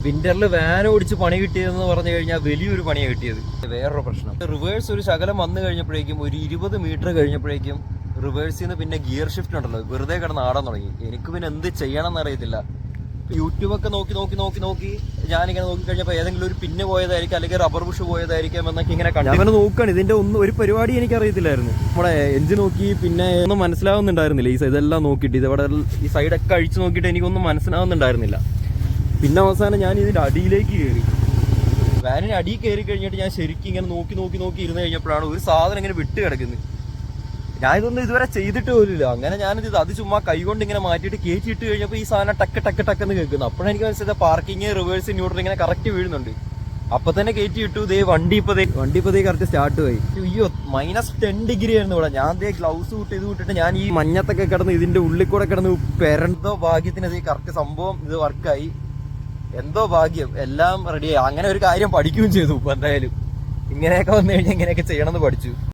വിന്ററിൽ van ഓടിച്ച് പണി കിട്ടിയതെന്ന് പറഞ്ഞു കഴിഞ്ഞാൽ വലിയൊരു പണിയാണ് കിട്ടിയത്. വേറൊരു പ്രശ്നം, റിവേഴ്സ് ഒരു ശകലം വന്നു കഴിഞ്ഞപ്പോഴേക്കും ഒരു 20 മീറ്റർ കഴിഞ്ഞപ്പോഴേക്കും റിവേഴ്സിൽ നിന്ന് പിന്നെ ഗിയർ ഷിഫ്റ്റ് ഉണ്ടല്ലോ വെറുതെ കിടന്ന് ആടാൻ തുടങ്ങി. എനിക്ക് പിന്നെ എന്ത് ചെയ്യണം എന്നറിയത്തില്ല. യൂട്യൂബൊക്കെ നോക്കി ഞാനിങ്ങനെ നോക്കി കഴിഞ്ഞപ്പോൾ ഏതെങ്കിലും ഒരു പിന്ന് പോയതായിരിക്കും അല്ലെങ്കിൽ റബ്ബർ ബുഷ് പോയതായിരിക്കും എന്നൊക്കെ ഇങ്ങനെ കണ്ടു. അങ്ങനെ നോക്കുകയാണ്. ഇതിന്റെ ഒന്നും ഒരു പരിപാടി എനിക്ക് അറിയത്തില്ലായിരുന്നു. നമ്മുടെ എഞ്ചിൻ നോക്കി പിന്നെ ഒന്നും മനസ്സിലാവുന്നുണ്ടായിരുന്നില്ല. ഈ ഇതെല്ലാം നോക്കിയിട്ട് ഇതവിടെ ഈ സൈഡൊക്കെ അഴിച്ചു നോക്കിയിട്ട് എനിക്കൊന്നും മനസ്സിലാവുന്നുണ്ടായിരുന്നില്ല. പിന്നെ അവസാനം ഞാൻ ഇതിന്റെ അടിയിലേക്ക് കയറി. വാനിന് അടിയിൽ കയറി കഴിഞ്ഞിട്ട് ഞാൻ ശരിക്കും ഇങ്ങനെ നോക്കി ഇരുന്ന് കഴിഞ്ഞപ്പോഴാണ് ഒരു സാധനം ഇങ്ങനെ വിട്ട് കിടക്കുന്നത്. ഞാൻ ഇതൊന്നും ഇതുവരെ ചെയ്തിട്ട് പോലില്ല. അങ്ങനെ ഞാനിത് അത് ചുമ്മാ കൈകൊണ്ട് ഇങ്ങനെ മാറ്റിയിട്ട് കയറ്റിയിട്ട് കഴിഞ്ഞപ്പോൾ ഈ സാധനം ടക്ക് കേൾക്കുന്നു. അപ്പോഴാണ് എനിക്ക് മനസ്സിലായത് പാർക്കിങ് റിവേഴ്സ് ന്യൂട്രൽ ഇങ്ങനെ കറക്റ്റ് വീഴുന്നുണ്ട്. അപ്പൊ തന്നെ കയറ്റി ഇട്ടു. വണ്ടി ഇപ്പൊ കറക്റ്റ് സ്റ്റാർട്ട് പോയി. അയ്യോ, -10 ഡിഗ്രി ആയിരുന്നു ഇവിടെ. ഞാൻ ഗ്ലൗസ് വിട്ടിട്ട് ഞാൻ ഈ മഞ്ഞത്തൊക്കെ കിടന്ന് ഇതിന്റെ ഉള്ളിൽ കൂടെ കിടന്ന് എന്തോ ഭാഗ്യത്തിന് കറക്റ്റ് സംഭവം ഇത് വർക്കായി. എന്തോ ഭാഗ്യം, എല്ലാം റെഡിയായി. അങ്ങനെ ഒരു കാര്യം പഠിക്കുകയും ചെയ്തു. ഇപ്പൊ എന്തായാലും ഇങ്ങനെയൊക്കെ വന്നു കഴിഞ്ഞാൽ ഇങ്ങനെയൊക്കെ ചെയ്യണമെന്ന് പഠിച്ചു.